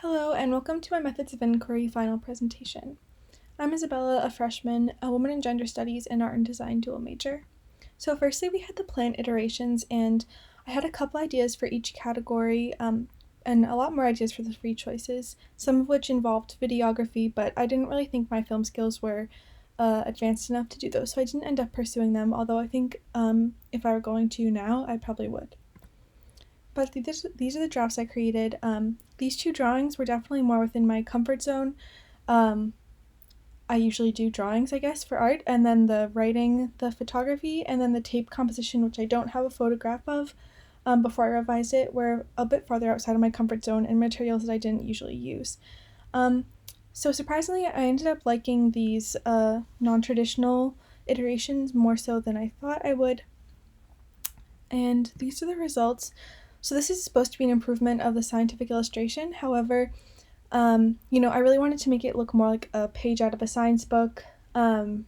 Hello, and welcome to my Methods of Inquiry final presentation. I'm Isabella, a freshman, a woman in gender studies and art and design dual major. So firstly, we had the plant iterations, and I had a couple ideas for each category, and a lot more ideas for the free choices, some of which involved videography, but I didn't really think my film skills were advanced enough to do those, so I didn't end up pursuing them, although I think if I were going to now, I probably would. But these are the drafts I created. These two drawings were definitely more within my comfort zone. I usually do drawings, I guess, for art, and then the writing, the photography, and then the tape composition, which I don't have a photograph of before I revised it, were a bit farther outside of my comfort zone and materials that I didn't usually use. So surprisingly, I ended up liking these non-traditional iterations more so than I thought I would. And these are the results. So this is supposed to be an improvement of the scientific illustration. However, I really wanted to make it look more like a page out of a science book. And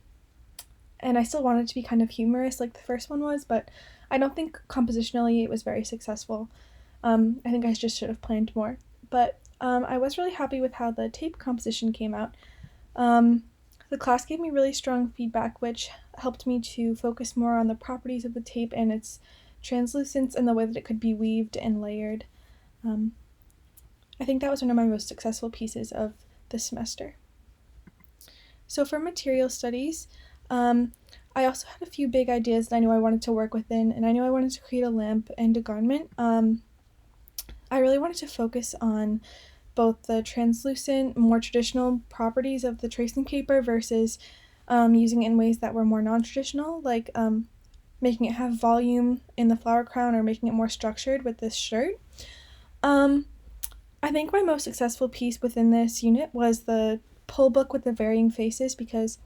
I still wanted it to be kind of humorous like the first one was, but I don't think compositionally it was very successful. I think I just should have planned more. But I was really happy with how the tape composition came out. The class gave me really strong feedback, which helped me to focus more on the properties of the tape and its translucence and the way that it could be weaved and layered. I think that was one of my most successful pieces of this semester. So for material studies, I also had a few big ideas that I knew I wanted to work within, and I knew I wanted to create a lamp and a garment. I really wanted to focus on both the translucent, more traditional properties of the tracing paper versus using it in ways that were more non-traditional, like making it have volume in the flower crown or making it more structured with this shirt. I think my most successful piece within this unit was the pull book with the varying faces because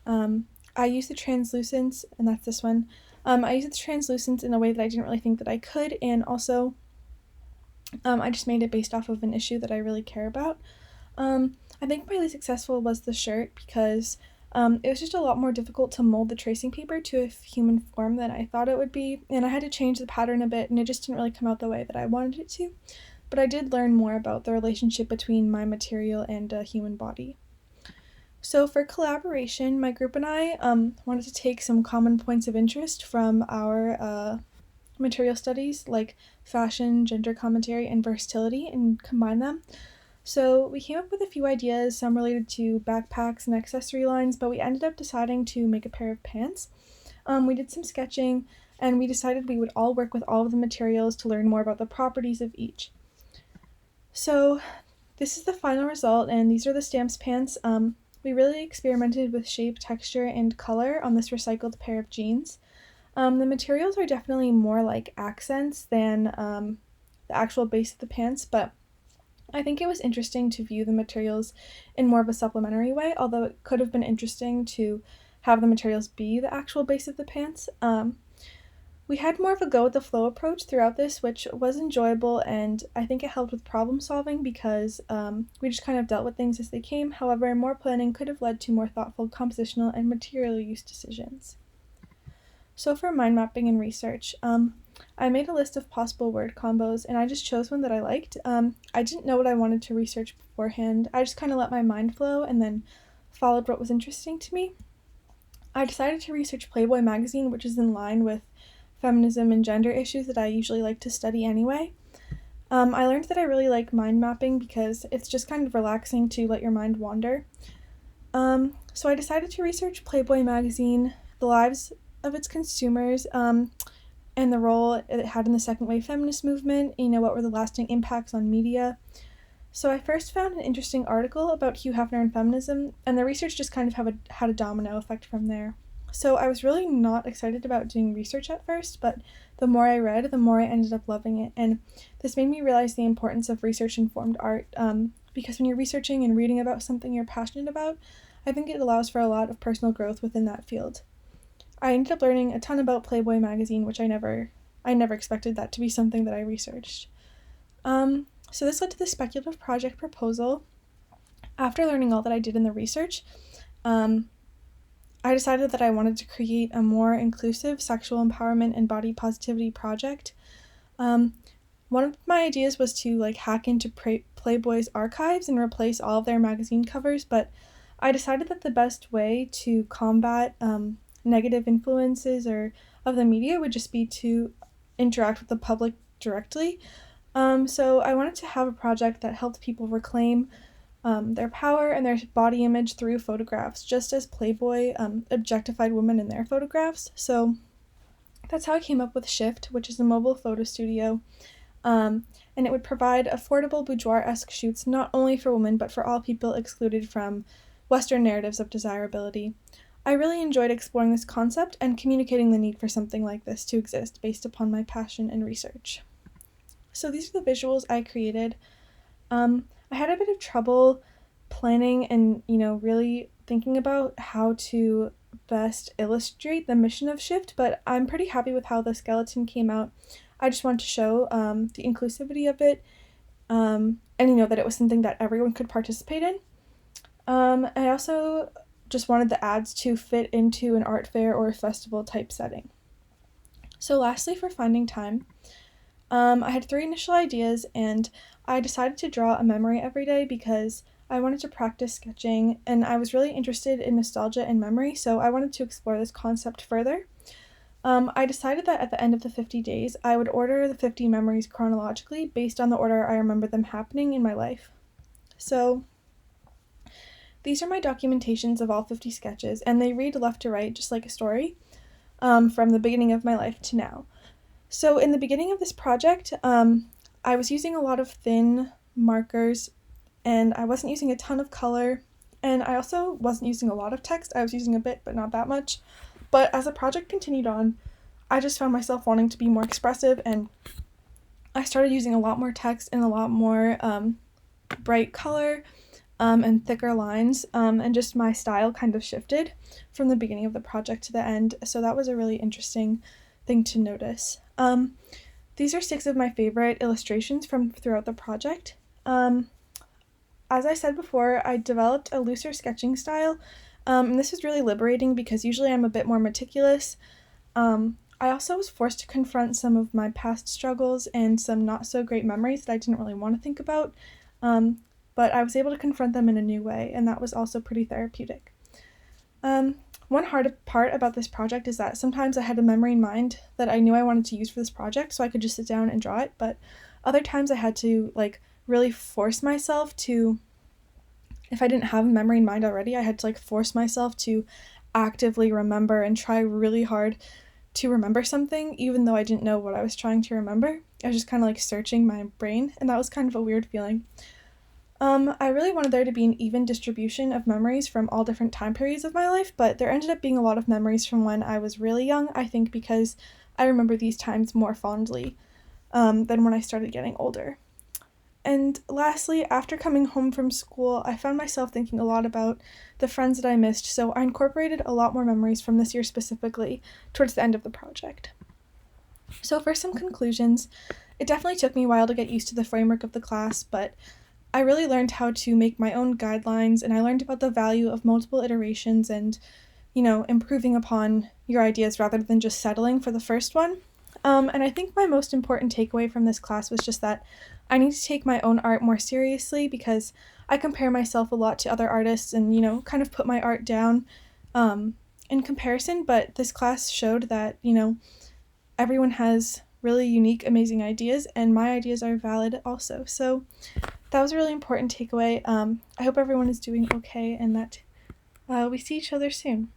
I used the translucence, and that's this one. I used the translucence in a way that I didn't really think that I could, and also I just made it based off of an issue that I really care about. I think my least successful was the shirt because it was just a lot more difficult to mold the tracing paper to a human form than I thought it would be, and I had to change the pattern a bit, and it just didn't really come out the way that I wanted it to. But I did learn more about the relationship between my material and a human body. So for collaboration, my group and I wanted to take some common points of interest from our material studies, like fashion, gender commentary, and versatility, and combine them. So we came up with a few ideas, some related to backpacks and accessory lines, but we ended up deciding to make a pair of pants. We did some sketching, and we decided we would all work with all of the materials to learn more about the properties of each. So this is the final result, and these are the stamps pants. We really experimented with shape, texture, and color on this recycled pair of jeans. The materials are definitely more like accents than the actual base of the pants, but I think it was interesting to view the materials in more of a supplementary way, although it could have been interesting to have the materials be the actual base of the pants. We had more of a go with the flow approach throughout this, which was enjoyable, and I think it helped with problem solving because we just kind of dealt with things as they came. However, more planning could have led to more thoughtful compositional and material use decisions. So for mind mapping and research, I made a list of possible word combos, and I just chose one that I liked. I didn't know what I wanted to research beforehand. I just kind of let my mind flow and then followed what was interesting to me. I decided to research Playboy magazine, which is in line with feminism and gender issues that I usually like to study anyway. I learned that I really like mind mapping because it's just kind of relaxing to let your mind wander. So I decided to research Playboy magazine, the lives of its consumers, and the role it had in the second wave feminist movement, what were the lasting impacts on media. So I first found an interesting article about Hugh Hefner and feminism, and the research just kind of had a domino effect from there. So I was really not excited about doing research at first, but the more I read, the more I ended up loving it, and this made me realize the importance of research-informed art, because when you're researching and reading about something you're passionate about, I think it allows for a lot of personal growth within that field. I ended up learning a ton about Playboy magazine, which I never expected that to be something that I researched. So this led to the speculative project proposal. After learning all that I did in the research, I decided that I wanted to create a more inclusive sexual empowerment and body positivity project. One of my ideas was to hack into Playboy's archives and replace all of their magazine covers, but I decided that the best way to combat negative influences or of the media would just be to interact with the public directly. So I wanted to have a project that helped people reclaim their power and their body image through photographs, just as Playboy objectified women in their photographs. So that's how I came up with Shift, which is a mobile photo studio. And it would provide affordable boudoir-esque shoots not only for women, but for all people excluded from Western narratives of desirability. I really enjoyed exploring this concept and communicating the need for something like this to exist based upon my passion and research. So these are the visuals I created. I had a bit of trouble planning and, really thinking about how to best illustrate the mission of Shift, but I'm pretty happy with how the skeleton came out. I just wanted to show the inclusivity of it, and that it was something that everyone could participate in. I also just wanted the ads to fit into an art fair or a festival type setting. So lastly, for finding time, I had 3 initial ideas, and I decided to draw a memory every day because I wanted to practice sketching, and I was really interested in nostalgia and memory, so I wanted to explore this concept further. I decided that at the end of the 50 days, I would order the 50 memories chronologically based on the order I remember them happening in my life. So these are my documentations of all 50 sketches, and they read left to right just like a story, from the beginning of my life to now. So in the beginning of this project, I was using a lot of thin markers, and I wasn't using a ton of color, and I also wasn't using a lot of text. I was using a bit, but not that much. But as the project continued on, I just found myself wanting to be more expressive, and I started using a lot more text and a lot more bright color and thicker lines, and just my style kind of shifted from the beginning of the project to the end, so that was a really interesting thing to notice. These are 6 of my favorite illustrations from throughout the project. As I said before, I developed a looser sketching style, and this was really liberating because usually I'm a bit more meticulous. I also was forced to confront some of my past struggles and some not so great memories that I didn't really want to think about, but I was able to confront them in a new way, and that was also pretty therapeutic. One hard part about this project is that sometimes I had a memory in mind that I knew I wanted to use for this project, so I could just sit down and draw it, but other times I had to really force myself to, if I didn't have a memory in mind already, I had to force myself to actively remember and try really hard to remember something, even though I didn't know what I was trying to remember. I was just kind of searching my brain, and that was kind of a weird feeling. I really wanted there to be an even distribution of memories from all different time periods of my life, but there ended up being a lot of memories from when I was really young, I think because I remember these times more fondly than when I started getting older. And lastly, after coming home from school, I found myself thinking a lot about the friends that I missed, so I incorporated a lot more memories from this year specifically towards the end of the project. So for some conclusions, it definitely took me a while to get used to the framework of the class, but I really learned how to make my own guidelines, and I learned about the value of multiple iterations and, improving upon your ideas rather than just settling for the first one. And I think my most important takeaway from this class was just that I need to take my own art more seriously because I compare myself a lot to other artists and, kind of put my art down in comparison, but this class showed that, everyone has really unique, amazing ideas, and my ideas are valid also. So that was a really important takeaway. I hope everyone is doing okay and that we see each other soon.